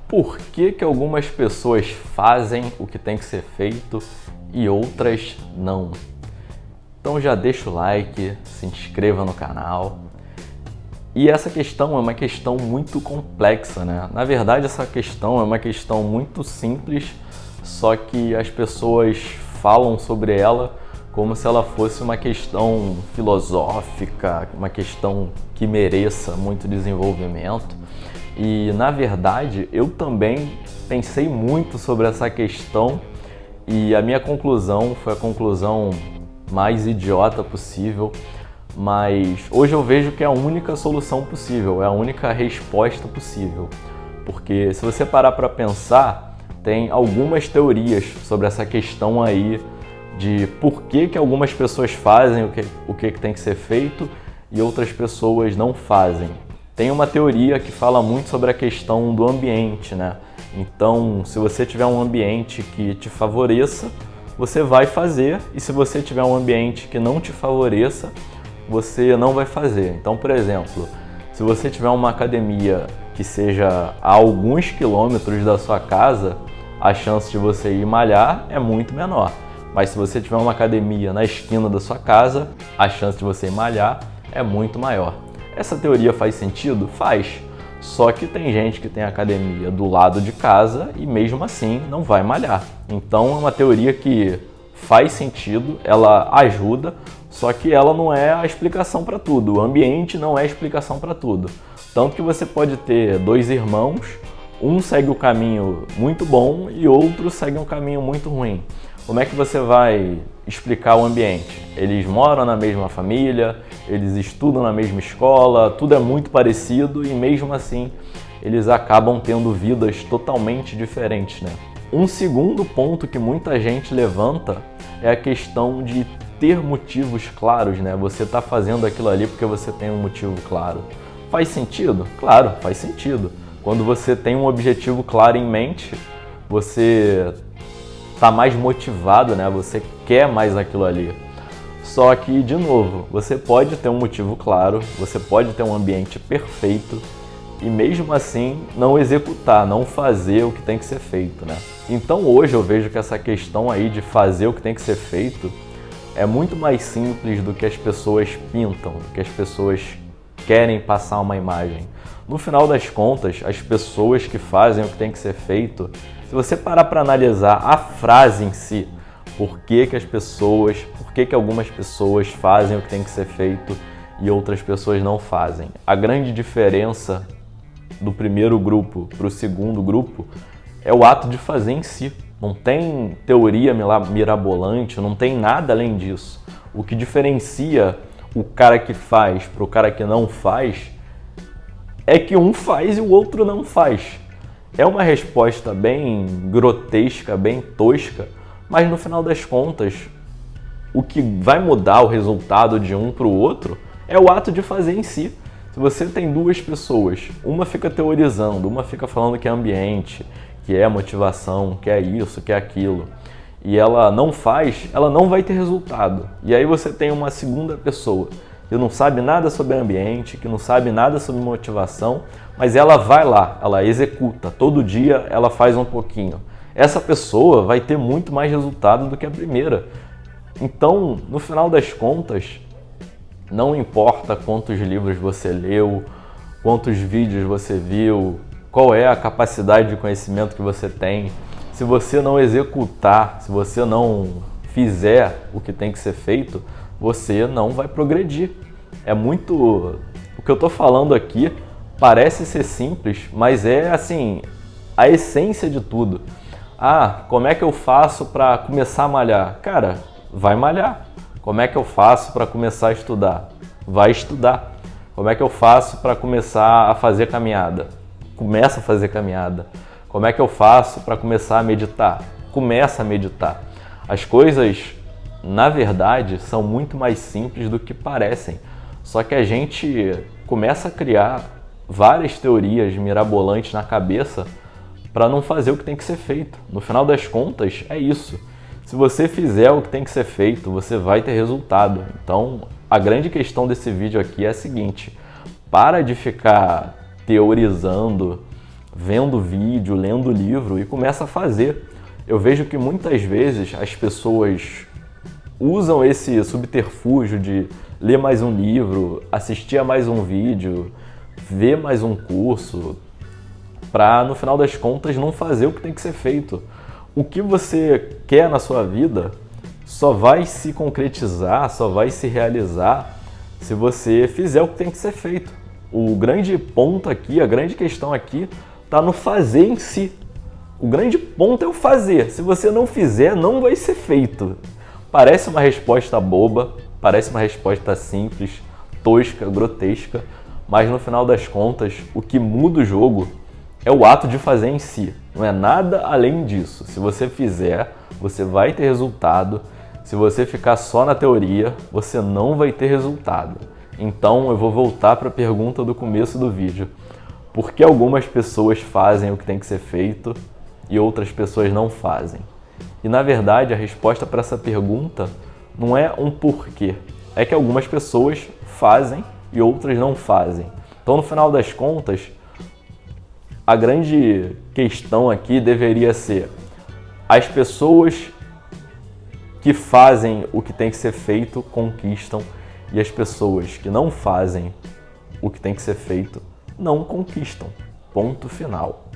Por que que algumas pessoas fazem o que tem que ser feito e outras não? Então já deixa o like, se inscreva no canal. E essa questão é uma questão muito complexa, né? Na verdade, essa questão é uma questão muito simples, só que as pessoas falam sobre ela como se ela fosse uma questão filosófica, uma questão que mereça muito desenvolvimento. E, na verdade, eu também pensei muito sobre essa questão e a minha conclusão foi a conclusão mais idiota possível, mas hoje eu vejo que é a única solução possível, é a única resposta possível. Porque se você parar para pensar, tem algumas teorias sobre essa questão aí de por que que algumas pessoas fazem o que tem que ser feito e outras pessoas não fazem. Tem uma teoria que fala muito sobre a questão do ambiente, né? Então, se você tiver um ambiente que te favoreça, você vai fazer, e se você tiver um ambiente que não te favoreça, você não vai fazer. Então, por exemplo, se você tiver uma academia que seja a alguns quilômetros da sua casa, a chance de você ir malhar é muito menor. Mas se você tiver uma academia na esquina da sua casa, a chance de você ir malhar é muito maior. Essa teoria faz sentido? Faz. Só que tem gente que tem academia do lado de casa e mesmo assim não vai malhar. Então é uma teoria que faz sentido, ela ajuda, só que ela não é a explicação para tudo. O ambiente não é a explicação para tudo. Tanto que você pode ter dois irmãos, um segue o caminho muito bom e outro segue um caminho muito ruim. Como é que você vai explicar o ambiente? Eles moram na mesma família, eles estudam na mesma escola, tudo é muito parecido e mesmo assim eles acabam tendo vidas totalmente diferentes, né? Um segundo ponto que muita gente levanta é a questão de ter motivos claros, né? Você está fazendo aquilo ali porque você tem um motivo claro. Faz sentido? Claro, faz sentido. Quando você tem um objetivo claro em mente, você está mais motivado, né? Você quer mais aquilo ali. Só que, de novo, você pode ter um motivo claro, você pode ter um ambiente perfeito e mesmo assim não executar, não fazer o que tem que ser feito, né? Então hoje eu vejo que essa questão aí de fazer o que tem que ser feito é muito mais simples do que as pessoas pintam, do que as pessoas querem passar uma imagem. No final das contas, as pessoas que fazem o que tem que ser feito, se você parar para analisar a frase em si, por que que algumas pessoas fazem o que tem que ser feito e outras pessoas não fazem. A grande diferença do primeiro grupo para o segundo grupo é o ato de fazer em si. Não tem teoria mirabolante, não tem nada além disso. O que diferencia o cara que faz para o cara que não faz é que um faz e o outro não faz. É uma resposta bem grotesca, bem tosca, mas no final das contas, o que vai mudar o resultado de um para o outro é o ato de fazer em si. Se você tem duas pessoas, uma fica teorizando, uma fica falando que é ambiente, que é motivação, que é isso, que é aquilo, e ela não faz, ela não vai ter resultado. E aí você tem uma segunda pessoa que não sabe nada sobre ambiente, que não sabe nada sobre motivação, mas ela vai lá, ela executa, todo dia ela faz um pouquinho. Essa pessoa vai ter muito mais resultado do que a primeira. Então, no final das contas, não importa quantos livros você leu, quantos vídeos você viu, qual é a capacidade de conhecimento que você tem, se você não executar, se você não fizer o que tem que ser feito, você não vai progredir. É muito... O que eu estou falando aqui parece ser simples, mas é assim, a essência de tudo. Ah, como é que eu faço para começar a malhar? Cara, vai malhar. Como é que eu faço para começar a estudar? Vai estudar. Como é que eu faço para começar a fazer caminhada? Começa a fazer caminhada. Como é que eu faço para começar a meditar? Começa a meditar. As coisas, na verdade, são muito mais simples do que parecem. Só que a gente começa a criar várias teorias mirabolantes na cabeça para não fazer o que tem que ser feito. No final das contas, é isso. Se você fizer o que tem que ser feito, você vai ter resultado. Então, a grande questão desse vídeo aqui é a seguinte: para de ficar teorizando, vendo vídeo, lendo livro e começa a fazer. Eu vejo que muitas vezes as pessoas usam esse subterfúgio de ler mais um livro, assistir a mais um vídeo, ver mais um curso, para no final das contas não fazer o que tem que ser feito. O que você quer na sua vida só vai se concretizar, só vai se realizar se você fizer o que tem que ser feito. O grande ponto aqui, a grande questão aqui, está no fazer em si. O grande ponto é o fazer. Se você não fizer, não vai ser feito. Parece uma resposta boba, parece uma resposta simples, tosca, grotesca, mas no final das contas, o que muda o jogo é o ato de fazer em si. Não é nada além disso. Se você fizer, você vai ter resultado. Se você ficar só na teoria, você não vai ter resultado. Então eu vou voltar para a pergunta do começo do vídeo. Por que algumas pessoas fazem o que tem que ser feito e outras pessoas não fazem? E na verdade a resposta para essa pergunta não é um porquê. É que algumas pessoas fazem e outras não fazem. Então no final das contas, a grande questão aqui deveria ser: as pessoas que fazem o que tem que ser feito conquistam e as pessoas que não fazem o que tem que ser feito não conquistam. Ponto final.